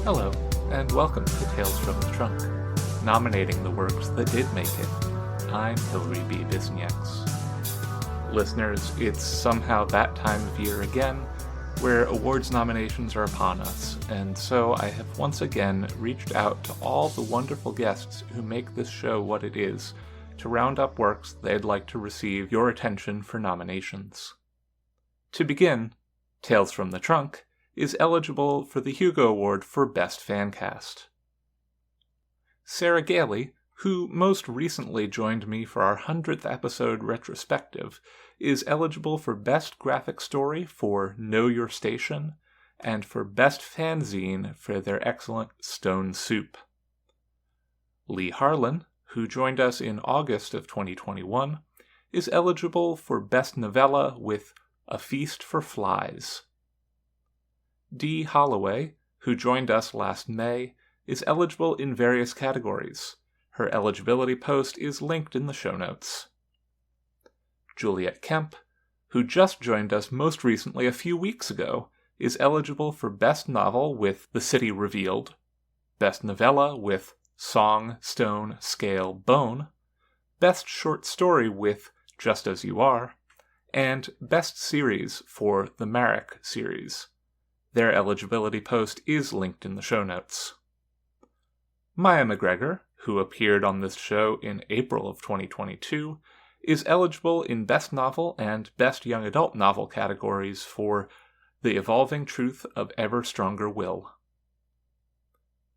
Hello, and welcome to Tales from the Trunk, nominating the works that did make it. I'm Hilary B. Bisenieks. Listeners, it's somehow that time of year again, where awards nominations are upon us, and so I have once again reached out to all the wonderful guests who make this show what it is, to round up works they'd like to receive your attention for nominations. To begin, Tales from the Trunk is eligible for the Hugo Award for Best Fancast. Sarah Gailey, who most recently joined me for our 100th episode retrospective, is eligible for Best Graphic Story for Know Your Station, and for Best Fanzine for their excellent Stone Soup. Leigh Harlen, who joined us in August of 2021, is eligible for Best Novella with A Feast for Flies. Dee Holloway, who joined us last May, is eligible in various categories. Her eligibility post is linked in the show notes. Juliet Kemp, who just joined us most recently a few weeks ago, is eligible for Best Novel with The City Revealed, Best Novella with Song, Stone, Scale, Bone, Best Short Story with Just As You Are, and Best Series for the Marek series. Their eligibility post is linked in the show notes. Maya McGregor, who appeared on this show in April of 2022, is eligible in Best Novel and Best Young Adult Novel categories for The Evolving Truth of Ever Stronger Will.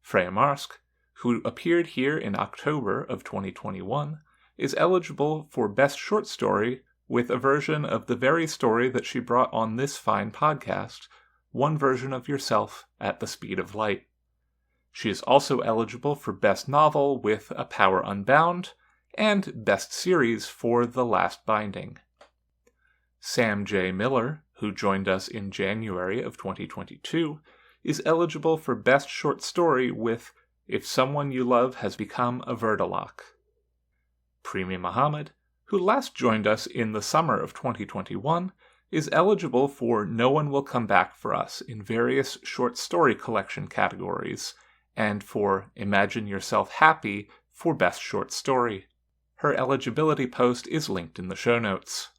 Freya Marsk, who appeared here in October of 2021, is eligible for Best Short Story with a version of the very story that she brought on this fine podcast, One Version of Yourself at the Speed of Light. She is also eligible for Best Novel with A Power Unbound, and Best Series for The Last Binding. Sam J. Miller, who joined us in January of 2022, is eligible for Best Short Story with If Someone You Love Has Become a Vertilock. Premi Muhammad, who last joined us in the summer of 2021, is eligible for No One Will Come Back for Us in various short story collection categories, and for Imagine Yourself Happy for Best Short Story. Her eligibility post is linked in the show notes.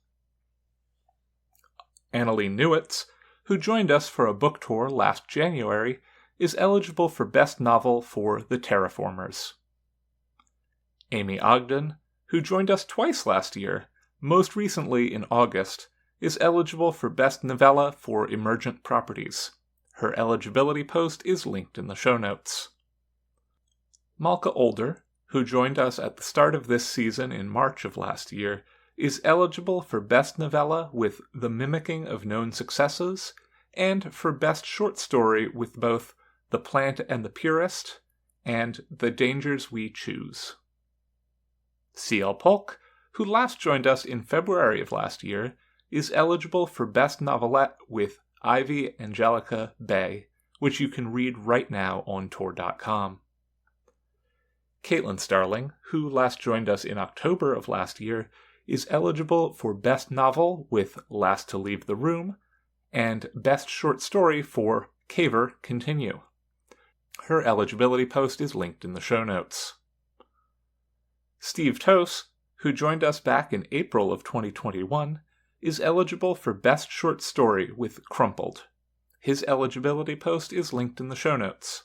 Annalee Newitz, who joined us for a book tour last January, is eligible for Best Novel for The Terraformers. Amy Ogden, who joined us twice last year, most recently in August, is eligible for Best Novella for Emergent Properties. Her eligibility post is linked in the show notes. Malka Older, who joined us at the start of this season in March of last year, is eligible for Best Novella with The Mimicking of Known Successes, and for Best Short Story with both The Plant and the Purist and The Dangers We Choose. C.L. Polk, who last joined us in February of last year, is eligible for Best Novelette with Ivy Angelica Bay, which you can read right now on Tor.com. Caitlin Starling, who last joined us in October of last year, is eligible for Best Novel with Last to Leave the Room, and Best Short Story for Caver Continue. Her eligibility post is linked in the show notes. Steve Tose, who joined us back in April of 2021, is eligible for Best Short Story with Crumpled. His eligibility post is linked in the show notes.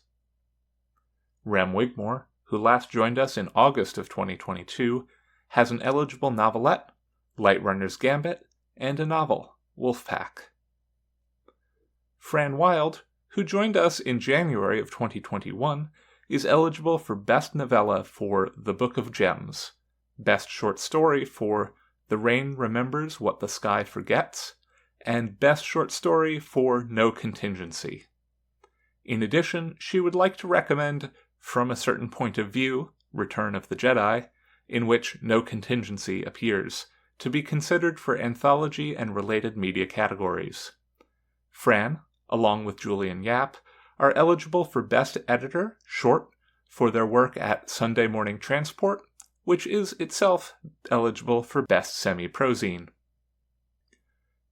Rem Wigmore, who last joined us in August of 2022, has an eligible novelette, Light Runner's Gambit, and a novel, Wolfpack. Fran Wild, who joined us in January of 2021, is eligible for Best Novella for The Book of Gems, Best Short Story for The Rain Remembers What the Sky Forgets, and Best Short Story for No Contingency. In addition, she would like to recommend From a Certain Point of View, Return of the Jedi, in which no contingency appears, to be considered for anthology and related media categories. Fran, along with Julian Yap, are eligible for Best Editor, Short, for their work at Sunday Morning Transport, which is itself eligible for Best Semi-Prozine.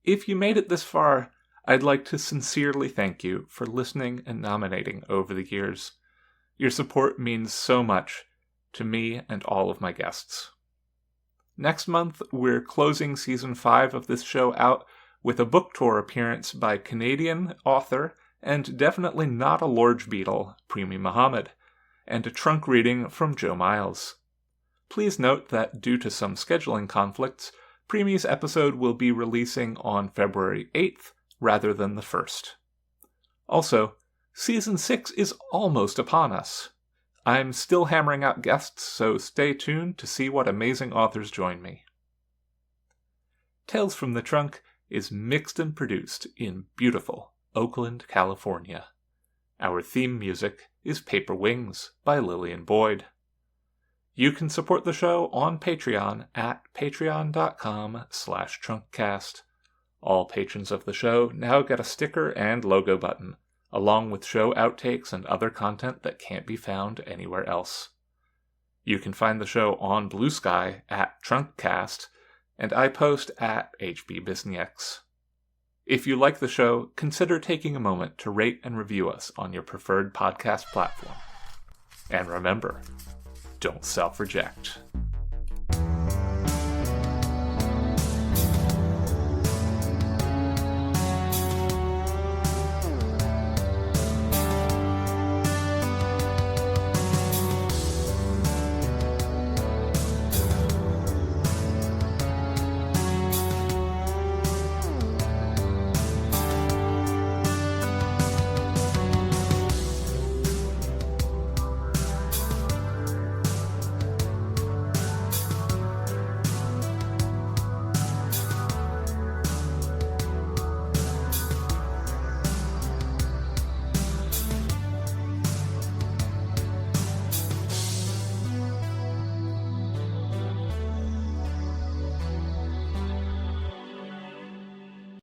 If you made it this far, I'd like to sincerely thank you for listening and nominating over the years. Your support means so much to me and all of my guests. Next month, we're closing Season 5 of this show out with a book tour appearance by Canadian author and definitely not a Lorge Beetle, Premi Muhammad, and a trunk reading from Joe Miles. Please note that due to some scheduling conflicts, Premi's episode will be releasing on February 8th rather than the 1st. Also, Season 6 is almost upon us. I'm still hammering out guests, so stay tuned to see what amazing authors join me. Tales from the Trunk is mixed and produced in beautiful Oakland, California. Our theme music is Paper Wings by Lillian Boyd. You can support the show on Patreon at patreon.com/trunkcast. All patrons of the show now get a sticker and logo button, along with show outtakes and other content that can't be found anywhere else. You can find the show on Blue Sky at Trunkcast, and I post at HB Bisenieks. If you like the show, consider taking a moment to rate and review us on your preferred podcast platform. And remember, don't self-reject.